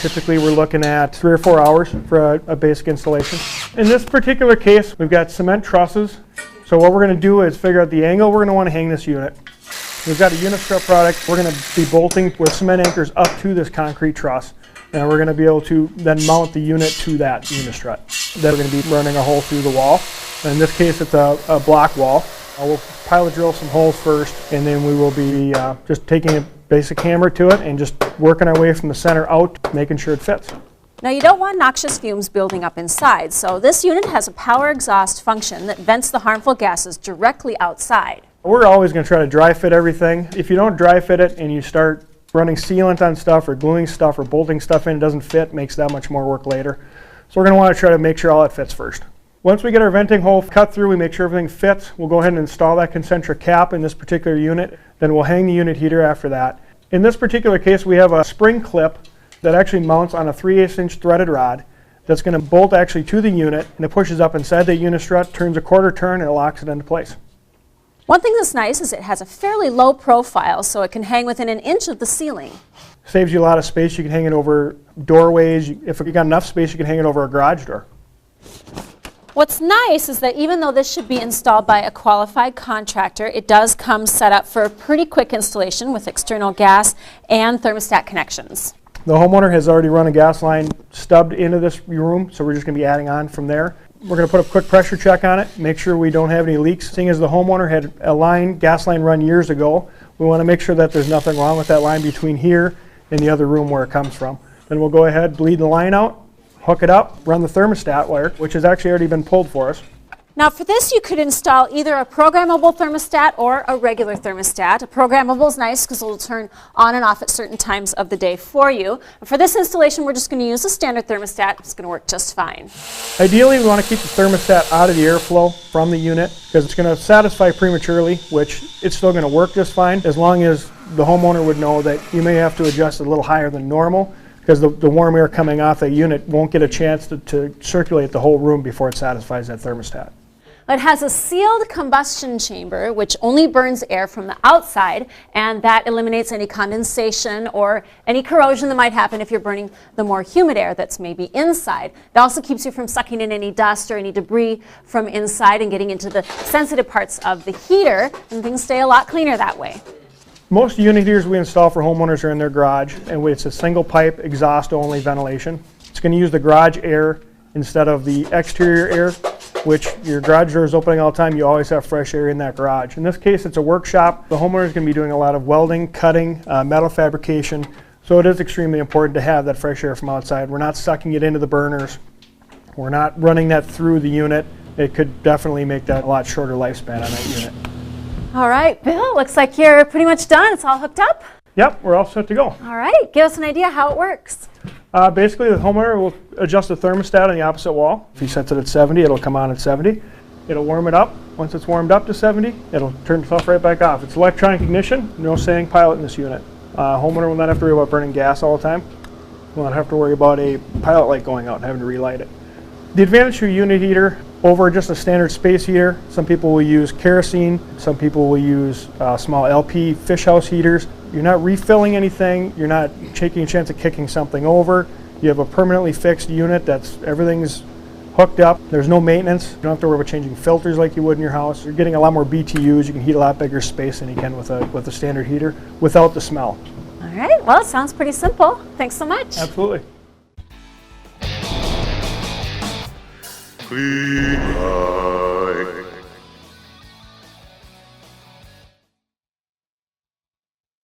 Typically we're looking at 3 or 4 hours for a basic installation. In this particular case, we've got cement trusses. So what we're going to do is figure out the angle we're going to want to hang this unit. We've got a unistrut product. We're going to be bolting with cement anchors up to this concrete truss. And we're going to be able to then mount the unit to that unistrut. Then we're going to be running a hole through the wall. In this case, it's a block wall. We'll pilot drill some holes first, and then we will be just taking a basic hammer to it and just working our way from the center out, making sure it fits. Now you don't want noxious fumes building up inside, so this unit has a power exhaust function that vents the harmful gases directly outside. We're always going to try to dry fit everything. If you don't dry fit it and you start running sealant on stuff or gluing stuff or bolting stuff in, it doesn't fit, makes that much more work later. So we're going to want to try to make sure all that fits first. Once we get our venting hole cut through, we make sure everything fits. We'll go ahead and install that concentric cap in this particular unit. Then we'll hang the unit heater after that. In this particular case, we have a spring clip that actually mounts on a 3/8 inch threaded rod that's going to bolt actually to the unit, and it pushes up inside the unistrut, turns a quarter turn, and it locks it into place. One thing that's nice is it has a fairly low profile, so it can hang within an inch of the ceiling. Saves you a lot of space. You can hang it over doorways. If you got enough space, you can hang it over a garage door. What's nice is that even though this should be installed by a qualified contractor, it does come set up for a pretty quick installation with external gas and thermostat connections. The homeowner has already run a gas line stubbed into this room, so we're just going to be adding on from there. We're going to put a quick pressure check on it, make sure we don't have any leaks. Seeing as the homeowner had a gas line run years ago, we want to make sure that there's nothing wrong with that line between here and the other room where it comes from. Then we'll go ahead, bleed the line out, hook it up, run the thermostat wire, which has actually already been pulled for us. Now for this you could install either a programmable thermostat or a regular thermostat. A programmable is nice because it will turn on and off at certain times of the day for you. And for this installation we're just going to use a standard thermostat. It's going to work just fine. Ideally we want to keep the thermostat out of the airflow from the unit because it's going to satisfy prematurely, which it's still going to work just fine as long as the homeowner would know that you may have to adjust it a little higher than normal because the warm air coming off that unit won't get a chance to circulate the whole room before it satisfies that thermostat. It has a sealed combustion chamber which only burns air from the outside, and that eliminates any condensation or any corrosion that might happen if you're burning the more humid air that's maybe inside. It also keeps you from sucking in any dust or any debris from inside and getting into the sensitive parts of the heater, and things stay a lot cleaner that way. Most unit heaters we install for homeowners are in their garage, and it's a single pipe exhaust only ventilation. It's going to use the garage air instead of the exterior air, which your garage door is opening all the time. You always have fresh air in that garage. In this case, it's a workshop. The homeowner is going to be doing a lot of welding, cutting, metal fabrication, so it is extremely important to have that fresh air from outside. We're not sucking it into the burners. We're not running that through the unit. It could definitely make that a lot shorter lifespan on that unit. All right, Bill, looks like you're pretty much done. It's all hooked up? Yep, we're all set to go. All right, give us an idea how it works. Basically, the homeowner will adjust the thermostat on the opposite wall. If he sets it at 70, it'll come on at 70. It'll warm it up. Once it's warmed up to 70, it'll turn itself right back off. It's electronic ignition, no saying pilot in this unit. Homeowner will not have to worry about burning gas all the time. Will not have to worry about a pilot light going out and having to relight it. The advantage to a unit heater over just a standard space heater, some people will use kerosene, some people will use small LP fish house heaters. You're not refilling anything, you're not taking a chance of kicking something over. You have a permanently fixed unit everything's hooked up. There's no maintenance. You don't have to worry about changing filters like you would in your house. You're getting a lot more BTUs. You can heat a lot bigger space than you can with a standard heater without the smell. All right, well, it sounds pretty simple. Thanks so much. Absolutely. Clean.